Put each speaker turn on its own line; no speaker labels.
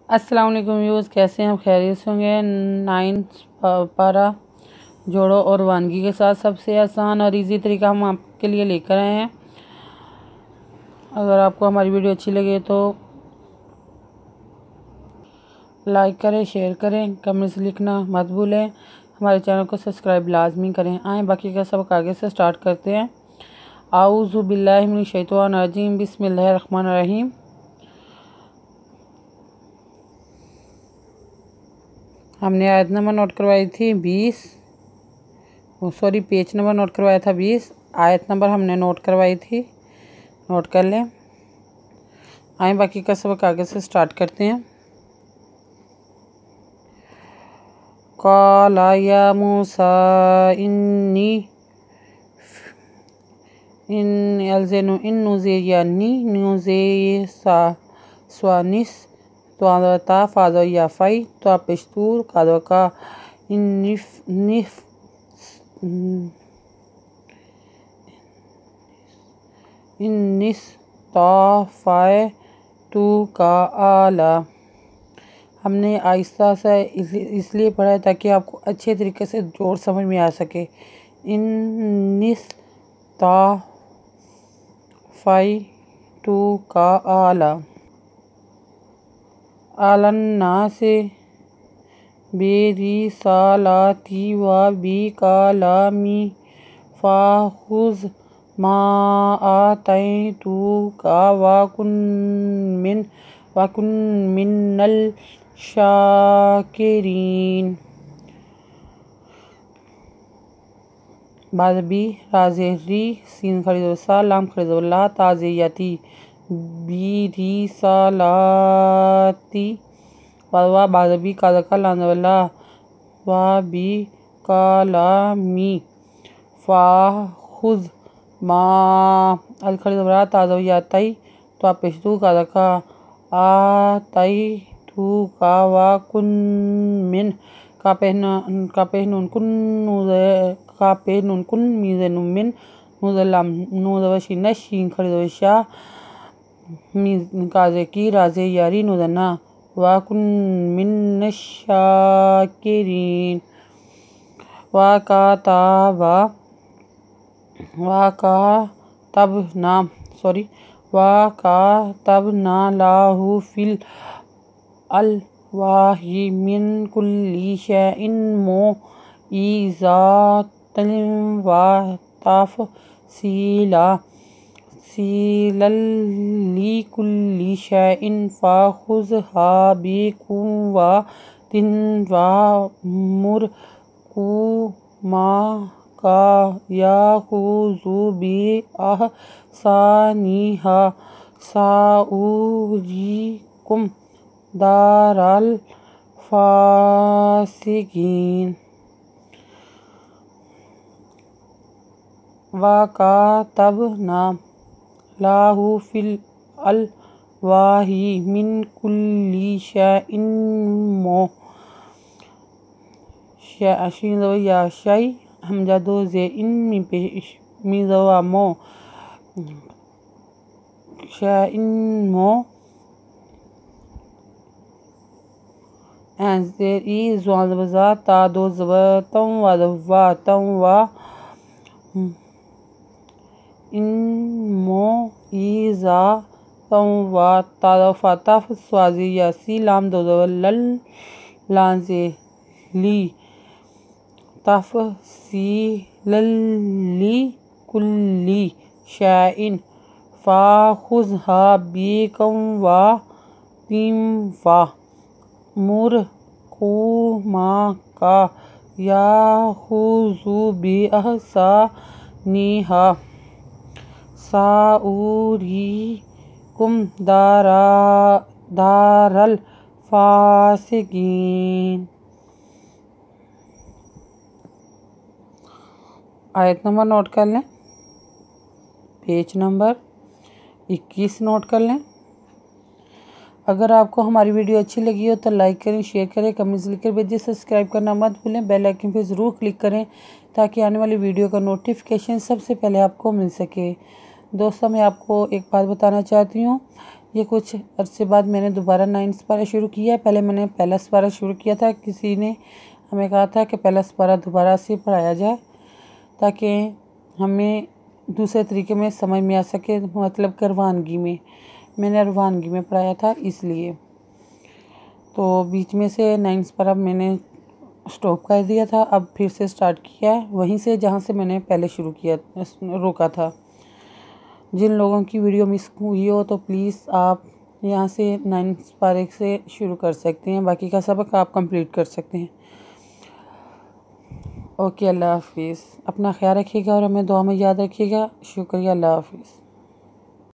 अस्सलाम वालेकुम व्यूअर्स, कैसे हैं आप? खैरियत से होंगे। 9 पारा जोड़ो और वानगी के साथ सबसे आसान और इजी तरीका हम आपके लिए लेकर आए हैं। अगर आपको हमारी वीडियो अच्छी लगे तो लाइक करें, शेयर करें, कमेंट्स लिखना मत भूलें। हमारे चैनल को सब्सक्राइब लाजमी करें। आए बाकी का सबक आगे से स्टार्ट करते हैं। आऊज़ु बिल्लाहि मिनश शैतानिर रजीम, बिस्मिल्लाहिर रहमानिर रहीम। हमने आयत नंबर नोट करवाई थी 20, पेज नंबर नोट करवाया था 20। आयत नंबर हमने नोट करवाई थी, नोट कर लें। आए बाकी का सबक आगे से स्टार्ट करते हैं। काला या मूसा इन्नी इन अलजेनु इन नुज़ेयानी नुज़े स्वानिस त्वाता फादो याफाई तो पेशतूर कादो का इन्निस ताफ़ाए तू का आला। हमने आहिस्ता से इसलिए पढ़ा है ताकि आपको अच्छे तरीके से जोड़ समझ में आ सके। इन्निस ताफ़ाई तू का आला आलन्ना से बेरिसालाती व बी कालामी फ़ाहुज़ मा आतैतु का वाकुन मिन्नल शाकिरीन। बाज़बी राज़ेरी सीन खरीदोसा लाम खरीदोला ताज़ियती बिरिसालाती वावा बाज़बी कादका लानवला वा बी कालामी फ़ाहुज़ मा अल खरीदोला ताज़ियती तो पेशतू कादका आतई तू का वा कुन मिन का पेहनुन कुन मीज़ेनु मिन नुज़लाम नुज़वशीना शीन खरीदोशा काजे की राजे यारी नुज़ना वा कुन मिन शाकिरीन। वा का तब ना लाहू फिल अलवाही मिन कुल्ली शैइन मौइज़ातन व तफ़सीलन लिकुल्ली शैइन फ़ाख़ुज़हा बिक़ुव्वतिन वअमुरहुमा का याख़ुज़ू बिअहसानिहा साउरीकुम दारल फ़ासिकीन। वकातबना लाहू फिल अलवाही मिन कुल्ली शैइन मौइज़ातन हमजा दो जे इन मीज़वा मो शैइन मो एंज़ेर ई ज़्वाज़ा ता दो ज़बतम वा तम वा इन मौइज़ातम वा ताफ़ातफ़ स्वाज़ी यासी लाम दो लल लांज़े ली तफ़सीलल्ली कुल्ली शैइन फ़ाख़ुज़हा बिक़ुव्वतिन वअमुरहुमा का याख़ुज़ू बिअहसानिहा साउरीकुम दारल फ़ासिकीन। आयत नंबर नोट कर लें, पेज नंबर 21 नोट कर लें। अगर आपको हमारी वीडियो अच्छी लगी हो तो लाइक करें, शेयर करें, कमेंट्स लिखकर भेजिए। सब्सक्राइब करना मत भूलें। बेल आइकन पर ज़रूर क्लिक करें ताकि आने वाली वीडियो का नोटिफिकेशन सबसे पहले आपको मिल सके। दोस्तों, मैं आपको एक बात बताना चाहती हूँ ये कुछ अरसे बाद मैंने दोबारा 9th पारा शुरू किया है। पहले मैंने पहला पारा शुरू किया था, किसी ने हमें कहा था कि पहला पारा दोबारा से पढ़ाया जाए ताकि हमें दूसरे तरीके में समझ में आ सके, मतलब कि रवानगी में। मैंने रवानगी में पढ़ाया था इसलिए। तो बीच में से 9th पारा मैंने स्टॉप कर दिया था, अब फिर से स्टार्ट किया है वहीं से जहाँ से मैंने पहले शुरू किया रोका था। जिन लोगों की वीडियो मिस हुई हो तो प्लीज़ आप यहाँ से 9th पारे से शुरू कर सकते हैं, बाकी का सबक आप कंप्लीट कर सकते हैं। ओके, अल्लाह हाफिज़। अपना ख्याल रखिएगा और हमें दुआ में याद रखिएगा। शुक्रिया, अल्लाह हाफिज़।